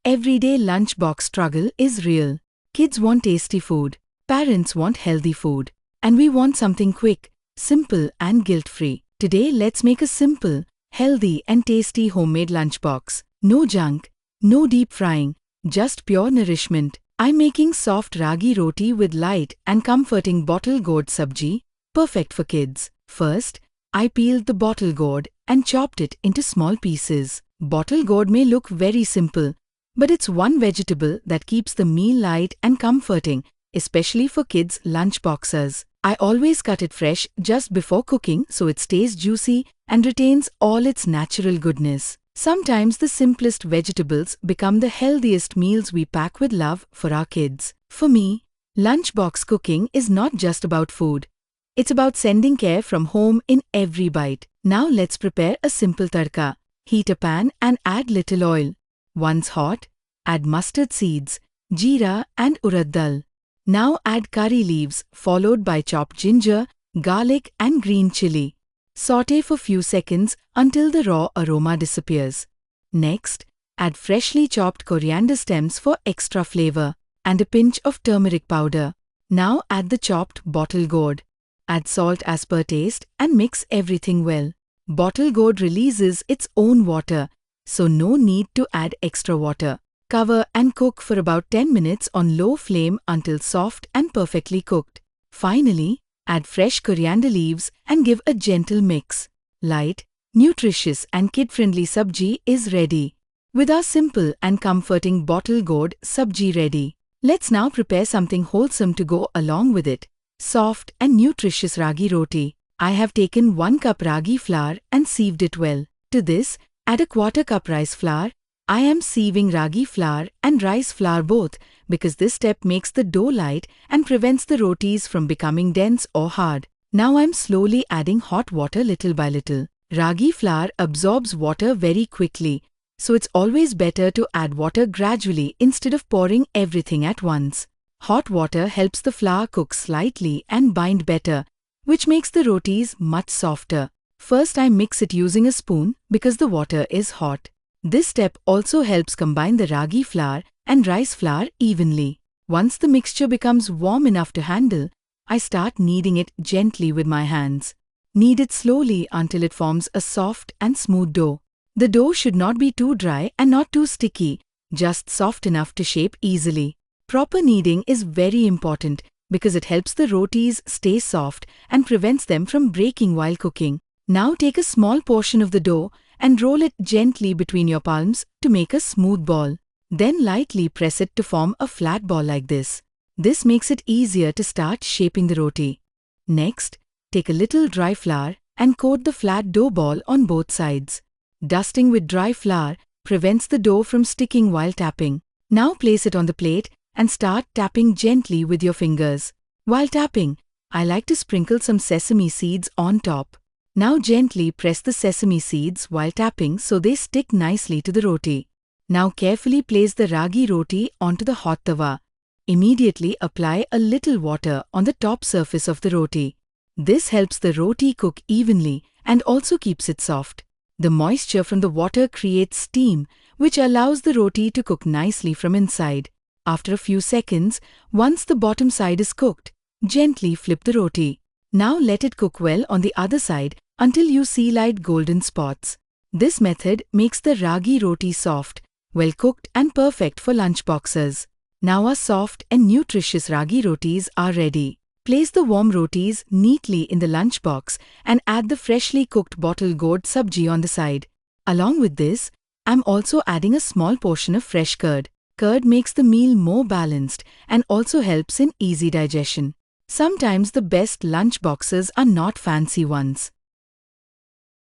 everyday lunchbox struggle is real. Kids want tasty food, parents want healthy food, and we want something quick, simple and guilt-free. Today let's make a simple, healthy and tasty homemade lunchbox. No junk, no deep frying, just pure nourishment. I'm making soft ragi roti with light and comforting bottle gourd sabji, perfect for kids. First, I peeled the bottle gourd and chopped it into small pieces. Bottle gourd may look very simple, but it's one vegetable that keeps the meal light and comforting, especially for kids' lunchboxes. I always cut it fresh just before cooking so it stays juicy and retains all its natural goodness. Sometimes the simplest vegetables become the healthiest meals we pack with love for our kids. For me, lunchbox cooking is not just about food. It's about sending care from home in every bite. Now let's prepare a simple tadka. Heat a pan and add little oil. Once hot, add mustard seeds, jeera and urad dal. Now add curry leaves followed by chopped ginger, garlic and green chili. Saute for few seconds until the raw aroma disappears. Next, add freshly chopped coriander stems for extra flavor and a pinch of turmeric powder. Now add the chopped bottle gourd. Add salt as per taste and mix everything well. Bottle gourd releases its own water, so no need to add extra water. Cover and cook for about 10 minutes on low flame until soft and perfectly cooked. Finally, add fresh coriander leaves and give a gentle mix. Light, nutritious and kid-friendly sabji is ready. With our simple and comforting bottle gourd sabji ready. Let's now prepare something wholesome to go along with it. Soft and nutritious ragi roti. I have taken 1 cup ragi flour and sieved it well. To this, add a 1/4 cup rice flour. I am sieving ragi flour and rice flour both because this step makes the dough light and prevents the rotis from becoming dense or hard. Now I'm slowly adding hot water little by little. Ragi flour absorbs water very quickly, so it's always better to add water gradually instead of pouring everything at once. Hot water helps the flour cook slightly and bind better, which makes the rotis much softer. First I mix it using a spoon because the water is hot. This step also helps combine the ragi flour and rice flour evenly. Once the mixture becomes warm enough to handle, I start kneading it gently with my hands. Knead it slowly until it forms a soft and smooth dough. The dough should not be too dry and not too sticky, just soft enough to shape easily. Proper kneading is very important because it helps the rotis stay soft and prevents them from breaking while cooking. Now take a small portion of the dough and roll it gently between your palms to make a smooth ball. Then lightly press it to form a flat ball like this. This makes it easier to start shaping the roti. Next, take a little dry flour and coat the flat dough ball on both sides. Dusting with dry flour prevents the dough from sticking while tapping. Now place it on the plate and start tapping gently with your fingers. While tapping, I like to sprinkle some sesame seeds on top. Now gently press the sesame seeds while tapping so they stick nicely to the roti. Now carefully place the ragi roti onto the hot tawa. Immediately apply a little water on the top surface of the roti. This helps the roti cook evenly and also keeps it soft. The moisture from the water creates steam, which allows the roti to cook nicely from inside. After a few seconds, once the bottom side is cooked, gently flip the roti. Now let it cook well on the other side until you see light golden spots. This method makes the ragi roti soft, well cooked and perfect for lunchboxes. Now our soft and nutritious ragi rotis are ready. Place the warm rotis neatly in the lunchbox and add the freshly cooked bottle gourd sabji on the side. Along with this, I'm also adding a small portion of fresh curd. Curd makes the meal more balanced and also helps in easy digestion. Sometimes the best lunch boxes are not fancy ones.